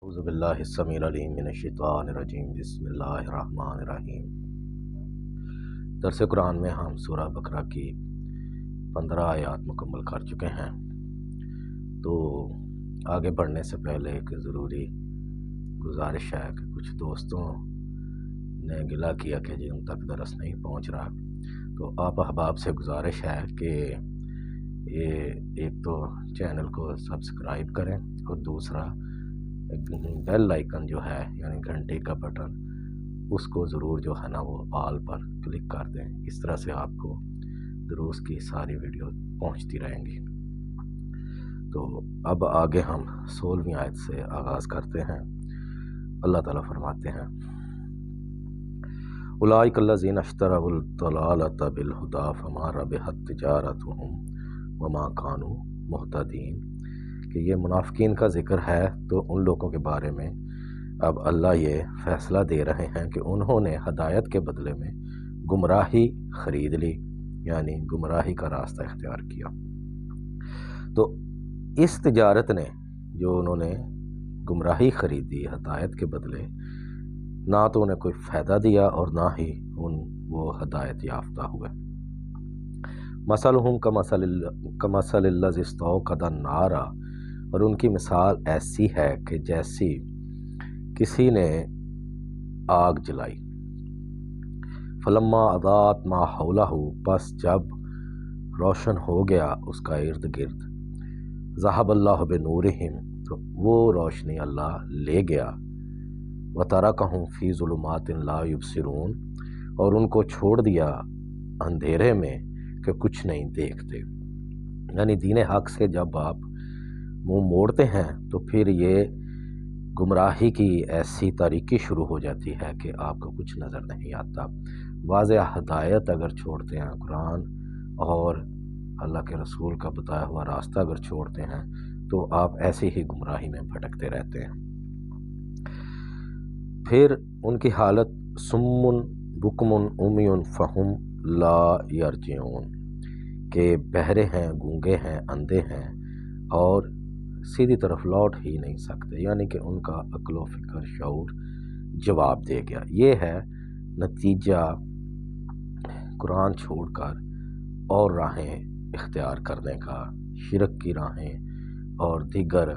اعوذ باللہ السمیع العلیم من الشیطان الرجیم بسم اللہ الرحمن الرحیم۔ درس قرآن میں ہم سورہ بقرہ کی 15 آیات مکمل کر چکے ہیں، تو آگے بڑھنے سے پہلے ایک ضروری گزارش ہے کہ کچھ دوستوں نے گلہ کیا کہ جی ان تک درس نہیں پہنچ رہا، تو آپ احباب سے گزارش ہے کہ یہ ایک تو چینل کو سبسکرائب کریں اور دوسرا بیل آئیکن جو ہے یعنی گھنٹی کا بٹن اس کو ضرور جو ہے نا وہ آل پر کلک کر دیں، اس طرح سے آپ کو دروس کی ساری ویڈیو پہنچتی رہیں گی۔ تو اب آگے ہم 16ویں آیت سے آغاز کرتے ہیں۔ اللہ تعالیٰ فرماتے ہیں اولئک الذین اشتروا الضلالۃ بالہدی فما ربحت تجارتہم وما کانوا مہتدین، کہ یہ منافقین کا ذکر ہے تو ان لوگوں کے بارے میں اب اللہ یہ فیصلہ دے رہے ہیں کہ انہوں نے ہدایت کے بدلے میں گمراہی خرید لی، یعنی گمراہی کا راستہ اختیار کیا۔ تو اس تجارت نے جو انہوں نے گمراہی خریدی ہدایت کے بدلے، نہ تو انہیں کوئی فائدہ دیا اور نہ ہی وہ ہدایت یافتہ ہوئے۔ مثلہم کمثل الذی استوقد النار، اور ان کی مثال ایسی ہے کہ جیسی کسی نے آگ جلائی، فلما اضاءت ما حولہ، پس جب روشن ہو گیا اس کا ارد گرد، ذہب اللہ بنورہم، تو وہ روشنی اللہ لے گیا، وترکہم فی ظلمات لا یبصرون، اور ان کو چھوڑ دیا اندھیرے میں کہ کچھ نہیں دیکھتے۔ یعنی دین حق سے جب آپ منہ موڑتے ہیں تو پھر یہ گمراہی کی ایسی تاریکی شروع ہو جاتی ہے کہ آپ کو کچھ نظر نہیں آتا۔ واضح ہدایت اگر چھوڑتے ہیں، قرآن اور اللہ کے رسول کا بتایا ہوا راستہ اگر چھوڑتے ہیں تو آپ ایسی ہی گمراہی میں بھٹکتے رہتے ہیں۔ پھر ان کی حالت سم بکم عمی فہم لا یرجعون، کہ بہرے ہیں، گونگے ہیں، اندھے ہیں اور سیدھی طرف لوٹ ہی نہیں سکتے، یعنی کہ ان کا عقل و فکر شعور جواب دے گیا۔ یہ ہے نتیجہ قرآن چھوڑ کر اور راہیں اختیار کرنے کا، شرک کی راہیں اور دیگر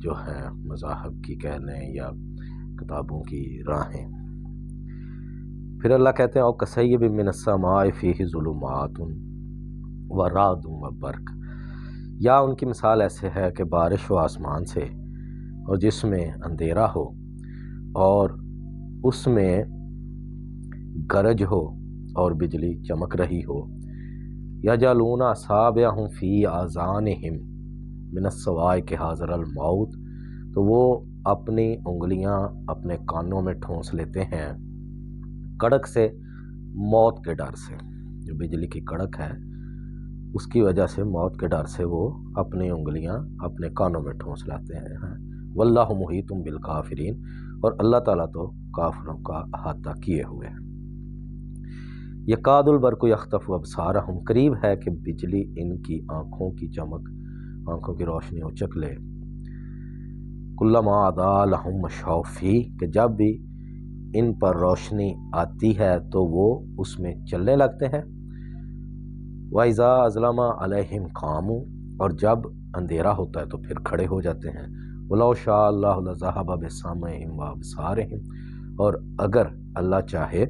جو ہیں مذاہب کی کہہ لیں یا کتابوں کی راہیں۔ پھر اللہ کہتے ہیں او کصیب من السماء فیہ ظلمات ورعد وبرق، یا ان کی مثال ایسے ہے کہ بارش ہو آسمان سے اور جس میں اندھیرا ہو اور اس میں گرج ہو اور بجلی چمک رہی ہو، یجعلون اصابعہم فی آذانہم من الصواعق حذر الموت، تو وہ اپنی انگلیاں اپنے کانوں میں ٹھونس لیتے ہیں کڑک سے، موت کے ڈر سے، جو بجلی کی کڑک ہے اس کی وجہ سے، موت کے ڈر سے وہ اپنی انگلیاں اپنے کانوں میں ٹھونس لاتے ہیں۔ واللہ محیط بالکافرین، اور اللہ تعالیٰ تو کافروں کا احاطہ کیے ہوئے ہیں۔ یکاد البرق یخطف ابصارہم، قریب ہے کہ بجلی ان کی آنکھوں کی چمک، آنکھوں کی روشنی اچک لے۔ کلما اضاء لہم مشوا فیہ، کہ جب بھی ان پر روشنی آتی ہے تو وہ اس میں چلنے لگتے ہیں۔ وَإِذَا أَظْلَمَ عَلَيْهِمْ قَامُوا، اور جب اندھیرا ہوتا ہے تو پھر کھڑے ہو جاتے ہیں۔ وَلَوْ شَاءَ اللَّهُ لَذَهَبَ بِسَمْعِهِمْ وَأَبْصَارِهِمْ، اور اگر اللہ چاہے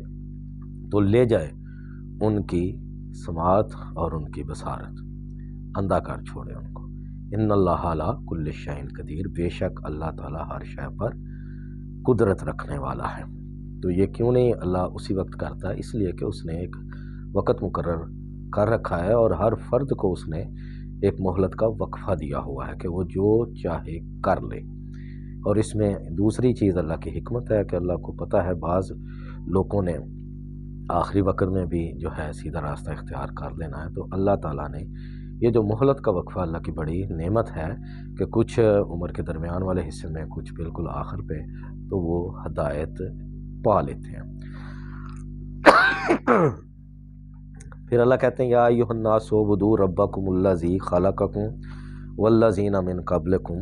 تو لے جائے ان کی سماعت اور ان کی بصارت، اندھا کر چھوڑے ان کو۔ ان اللہ علی کل شیء قدیر، بے شک اللہ تعالیٰ ہر شے پر قدرت رکھنے والا ہے۔ تو یہ کیوں نہیں اللہ اسی وقت کرتا ہے؟ اس لیے کہ اس نے ایک وقت مقرر کر رکھا ہے اور ہر فرد کو اس نے ایک مہلت کا وقفہ دیا ہوا ہے کہ وہ جو چاہے کر لے۔ اور اس میں دوسری چیز اللہ کی حکمت ہے کہ اللہ کو پتہ ہے بعض لوگوں نے آخری وقت میں بھی جو ہے سیدھا راستہ اختیار کر لینا ہے، تو اللہ تعالیٰ نے یہ جو مہلت کا وقفہ، اللہ کی بڑی نعمت ہے کہ کچھ عمر کے درمیان والے حصے میں، کچھ بالکل آخر پہ، تو وہ ہدایت پا لیتے ہیں۔ پھر اللہ کہتے ہیں یا ایھا الناس اعبدوا ربکم الذی خلقکم والذین من قبلکم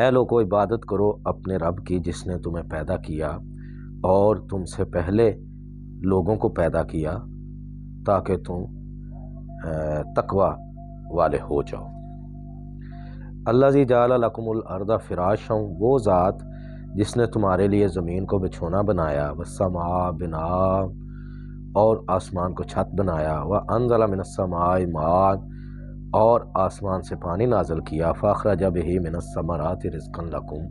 اے لوگو عبادت کرو اپنے رب کی جس نے تمہیں پیدا کیا اور تم سے پہلے لوگوں کو پیدا کیا تاکہ تم تقوی والے ہو جاؤ۔ الذی جعل لکم الارض فراشا، وہ ذات جس نے تمہارے لیے زمین کو بچھونا بنایا، والسماء بناء، اور آسمان کو چھت بنایا، وانزل من السماء ماء، اور آسمان سے پانی نازل کیا، فاخرج بہ من الثمرات رزقا لکم،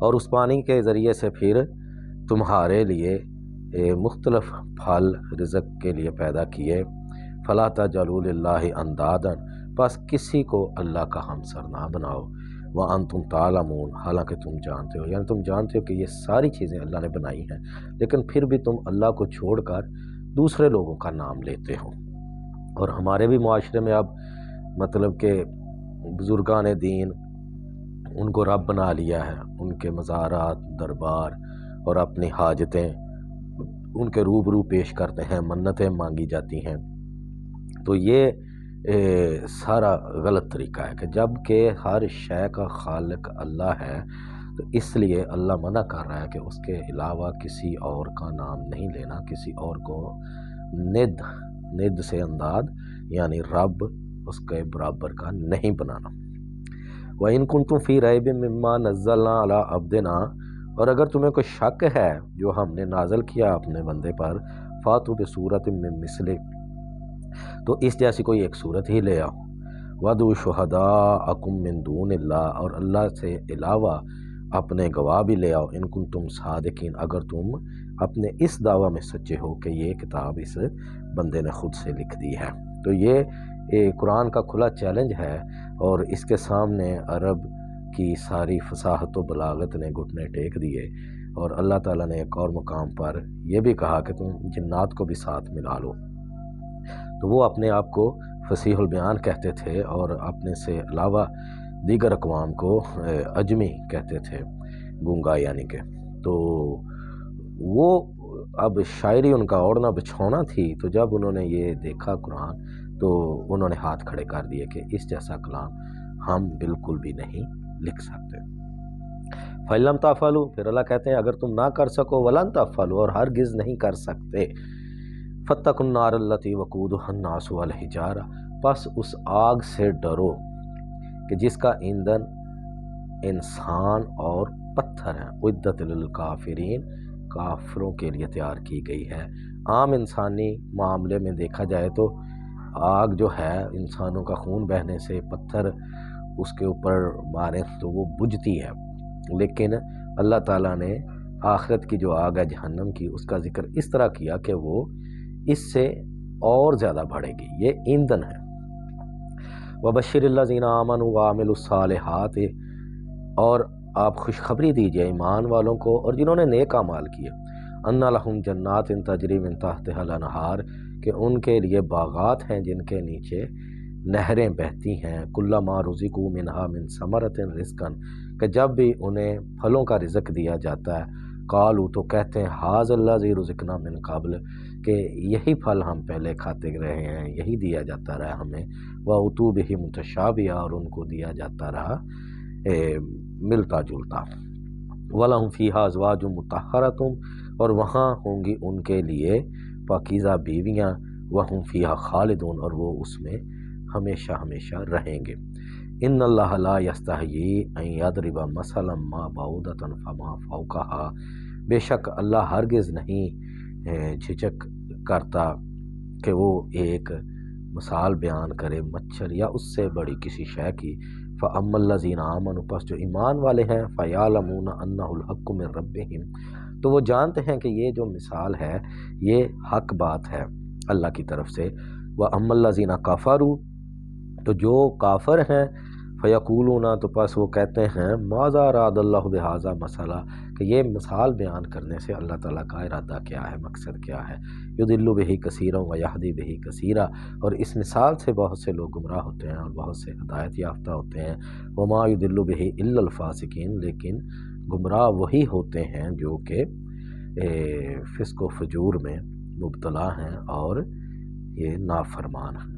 اور اس پانی کے ذریعے سے پھر تمہارے لیے مختلف پھل رزق کے لیے پیدا کیے، فلا تجعلوا للہ اندادا، بس کسی کو اللہ کا ہمسر نہ بناؤ، وانتم تعلمون، حالانکہ تم جانتے ہو، یعنی تم جانتے ہو کہ یہ ساری چیزیں اللہ نے بنائی ہیں، لیکن پھر بھی تم اللہ کو چھوڑ کر دوسرے لوگوں کا نام لیتے ہو۔ اور ہمارے بھی معاشرے میں اب مطلب کہ بزرگان دین ان کو رب بنا لیا ہے، ان کے مزارات، دربار اور اپنی حاجتیں ان کے روبرو پیش کرتے ہیں، منتیں مانگی جاتی ہیں۔ تو یہ سارا غلط طریقہ ہے کہ جب کہ ہر شے کا خالق اللہ ہے، تو اس لیے اللہ منع کر رہا ہے کہ اس کے علاوہ کسی اور کا نام نہیں لینا، کسی اور کو ند سے انداد یعنی رب اس کے برابر کا نہیں بنانا۔ وَإِن كُنتُمْ فِي رَيْبٍ مِّمَّا نَزَّلْنَا عَلَىٰ عَبْدِنَا، اور اگر تمہیں کوئی شک ہے جو ہم نے نازل کیا اپنے بندے پر، فَأْتُوا بِسُورَةٍ مِّن مِّثْلِهِ، تو اس جیسی کوئی ایک صورت ہی لے آؤ، وَادْعُوا شُهَدَاءَكُم مِّن دُونِ اللَّهِ، اور اللہ سے علاوہ اپنے گواہ بھی لے آؤ، ان کنتم صادقین، اگر تم اپنے اس دعویٰ میں سچے ہو کہ یہ کتاب اس بندے نے خود سے لکھ دی ہے۔ تو یہ قرآن کا کھلا چیلنج ہے، اور اس کے سامنے عرب کی ساری فصاحت و بلاغت نے گھٹنے ٹیک دیے، اور اللہ تعالیٰ نے ایک اور مقام پر یہ بھی کہا کہ تم جنات کو بھی ساتھ ملا لو۔ تو وہ اپنے آپ کو فصیح البیان کہتے تھے اور اپنے سے علاوہ دیگر اقوام کو عجمی کہتے تھے، گونگا یعنی کہ۔ تو وہ اب شاعری ان کا اوڑھنا بچھونا تھی، تو جب انہوں نے یہ دیکھا قرآن تو انہوں نے ہاتھ کھڑے کر دیے کہ اس جیسا کلام ہم بالکل بھی نہیں لکھ سکتے۔ فَإِن لَّمْ تَفْعَلُوا، پھر اللہ کہتے ہیں اگر تم نہ کر سکو، وَلَن تَفْعَلُوا، اور ہرگز نہیں کر سکتے، فَاتَّقُوا النَّارَ الَّتِي وَقُودُهَا النَّاسُ وَالْحِجَارَةُ، پس اس آگ سے ڈرو کہ جس کا ایندھن انسان اور پتھر ہیں، اُعِدَّتْ لِلْکَافِرِینَ، کافروں کے لیے تیار کی گئی ہے۔ عام انسانی معاملے میں دیکھا جائے تو آگ جو ہے انسانوں کا خون بہنے سے پتھر اس کے اوپر ماریں تو وہ بجھتی ہے، لیکن اللہ تعالیٰ نے آخرت کی جو آگ ہے جہنم کی، اس کا ذکر اس طرح کیا کہ وہ اس سے اور زیادہ بڑھے گی، یہ ایندھن ہے۔ وَبَشِّرِ الَّذِينَ آمَنُوا وَعَمِلُوا الصَّالِحَاتِ، اور آپ خوشخبری دیجئے ایمان والوں کو اور جنہوں نے نیک اعمال کیے، أَنَّ لَهُمْ جَنَّاتٍ تَجْرِي مِن تَحْتِهَا الْأَنْهَارُ، کہ ان کے لیے باغات ہیں جن کے نیچے نہریں بہتی ہیں، كُلَّمَا رُزِقُوا مِنْهَا مِن ثَمَرَةٍ رِزْقًا، کہ جب بھی انہیں پھلوں کا رزق دیا جاتا ہے، قالوا، تو کہتے ہیں هَٰذَا الَّذِي رُزِقْنَا مِن قَبْلُ، کہ یہی پھل ہم پہلے کھاتے رہے ہیں، یہی دیا جاتا رہا ہمیں، وَأُتُوا بِهِ مُتَشَابِهًا، اور ان کو دیا جاتا رہا ملتا جلتا، وَلَهُمْ فِيهَا أَزْوَاجٌ مُطَهَّرَةٌ، اور وہاں ہوں گی ان کے لیے پاکیزہ بیویاں، وَهُمْ فِيهَا خَالِدُونَ، اور وہ اس میں ہمیشہ ہمیشہ رہیں گے۔ إِنَّ اللَّهَ لَا يَسْتَحْيِي أَن يَضْرِبَ مَثَلًا مَّا بَعُوضَةً فَمَا فَوْقَهَا، بے شک اللہ ہرگز نہیں جھجک کرتا کہ وہ ایک مثال بیان کرے مچھر یا اس سے بڑی کسی شے کی۔ فَأَمَّا الَّذِينَ آمَنُوا، پس جو ایمان والے ہیں، فَيَعْلَمُونَ أَنَّهُ الْحَقُّ مِن رَّبِّهِمْ، تو وہ جانتے ہیں کہ یہ جو مثال ہے یہ حق بات ہے اللہ کی طرف سے۔ وَأَمَّا الَّذِينَ كَفَرُوا، تو جو کافر ہیں، فَيَقُولُونَ، تو پس وہ کہتے ہیں، مَاذَا أَرَادَ اللَّهُ بِهَٰذَا مَثَلًا، کہ یہ مثال بیان کرنے سے اللہ تعالیٰ کا ارادہ کیا ہے، مقصد کیا ہے۔ يُضِلُّ بِهِ كَثِيرًا وَيَهْدِي بِهِ كَثِيرًا، اور اس مثال سے بہت سے لوگ گمراہ ہوتے ہیں اور بہت سے ہدایت یافتہ ہوتے ہیں۔ وَمَا يُضِلُّ بِهِ إِلَّا الْفَاسِقِينَ، لیکن گمراہ وہی ہوتے ہیں جو کہ فسق و فجور میں مبتلا ہیں اور یہ نافرمان ہیں۔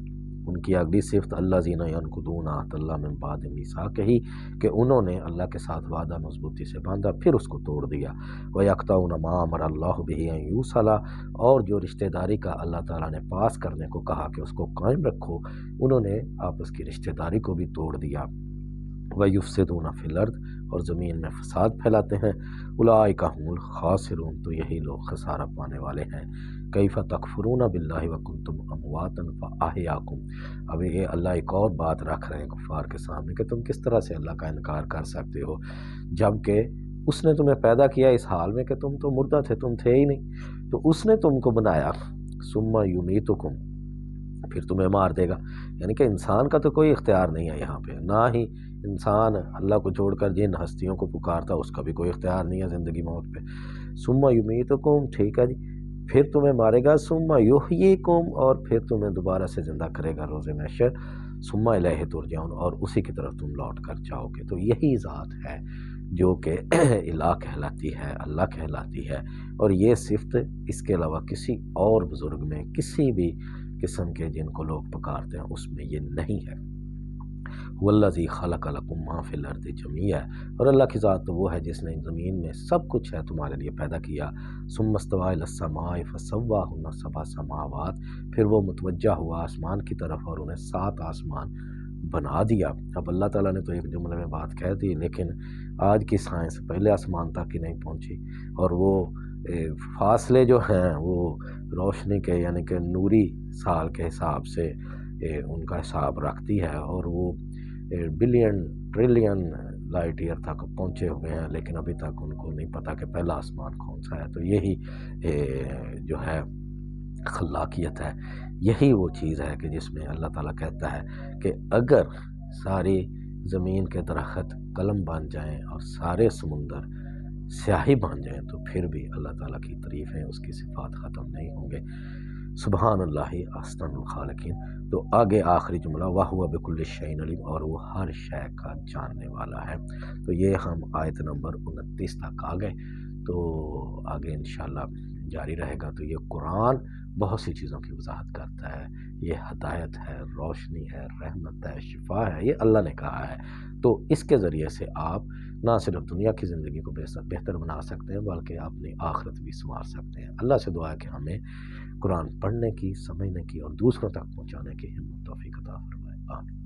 ان کی اگلی صفت الذین ینقضون عہد اللہ من بعد میثاقہ کہ انہوں نے اللہ کے ساتھ وعدہ مضبوطی سے باندھا پھر اس کو توڑ دیا، وَيَقْطَعُونَ مَا أَمَرَ اللَّهُ بِهِ أَن يُوصَلَ اور جو رشتہ داری کا اللہ تعالیٰ نے پاس کرنے کو کہا کہ اس کو قائم رکھو، انہوں نے آپس کی رشتہ داری کو بھی توڑ دیا، وَيُفْسِدُونَ فِي الْأَرْضِ اور زمین میں فساد پھیلاتے ہیں، اولئک هم الخاسرون تو یہی لوگ خسارہ پانے والے ہیں۔ کیف تکفرون باللہ وکنتم امواتا فاحیاکم اب یہ اللہ ایک اور بات رکھ رہے ہیں کفار کے سامنے کہ تم کس طرح سے اللہ کا انکار کر سکتے ہو جبکہ اس نے تمہیں پیدا کیا اس حال میں کہ تم تو مردہ تھے، تم تھے ہی نہیں، تو اس نے تم کو بنایا، ثم یمیتکم پھر تمہیں مار دے گا، یعنی کہ انسان کا تو کوئی اختیار نہیں ہے یہاں پہ، نہ ہی انسان اللہ کو چھوڑ کر جن ہستیوں کو پکارتا اس کا بھی کوئی اختیار نہیں ہے زندگی موت پہ۔ ثم یمیتکم ٹھیک ہے جی، پھر تمہیں مارے گا، ثم یحییکم اور پھر تمہیں دوبارہ سے زندہ کرے گا روز محشر، ثم الیہ ترجعون اور اسی کی طرف تم لوٹ کر جاؤ گے۔ تو یہی ذات ہے جو کہ الہ کہلاتی ہے، اللہ کہلاتی ہے، اور یہ صفت اس کے علاوہ کسی اور بزرگ میں کسی بھی قسم کے جن کو لوگ پکارتے ہیں اس میں یہ نہیں ہے۔ والذی خلق لکم ما فی الارض جمیعا اور اللہ کی ذات تو وہ ہے جس نے زمین میں سب کچھ ہے تمہارے لیے پیدا کیا، ثم استوى الی السماء فسواہن سبع سماوات پھر وہ متوجہ ہوا آسمان کی طرف اور انہیں 7 آسمان بنا دیا۔ اب اللہ تعالیٰ نے تو ایک جملے میں بات کہہ دی لیکن آج کی سائنس پہلے آسمان تک ہی نہیں پہنچی، اور وہ فاصلے جو ہیں وہ روشنی کے یعنی کہ نوری سال کے حساب سے ان کا حساب رکھتی ہے، اور وہ بلین ٹریلین لائٹ ایئر تک پہنچے ہوئے ہیں لیکن ابھی تک ان کو نہیں پتا کہ پہلا آسمان کون سا ہے۔ تو یہی جو ہے خلاقیت ہے، یہی وہ چیز ہے کہ جس میں اللہ تعالیٰ کہتا ہے کہ اگر ساری زمین کے درخت قلم بن جائیں اور سارے سمندر سیاہی بن جائیں تو پھر بھی اللہ تعالیٰ کی تعریفیں اس کی صفات ختم نہیں ہوں گے۔ سبحان اللہ احسن الخالقین۔ تو آگے آخری جملہ وَهُوَ بِكُلِّ شَيْءٍ عَلِيمٌ اور وہ ہر شے کا جاننے والا ہے۔ تو یہ ہم آیت نمبر 29 تک آ گئے، تو آگے انشاءاللہ جاری رہے گا۔ تو یہ قرآن بہت سی چیزوں کی وضاحت کرتا ہے، یہ ہدایت ہے، روشنی ہے، رحمت ہے، شفا ہے، یہ اللہ نے کہا ہے۔ تو اس کے ذریعے سے آپ نہ صرف دنیا کی زندگی کو بہتر بنا سکتے ہیں بلکہ اپنی آخرت بھی سنوار سکتے ہیں۔ اللہ سے دعا ہے کہ ہمیں قرآن پڑھنے کی، سمجھنے کی اور دوسروں تک پہنچانے کی ہمت توفیق عطا فرمائے۔ آمین۔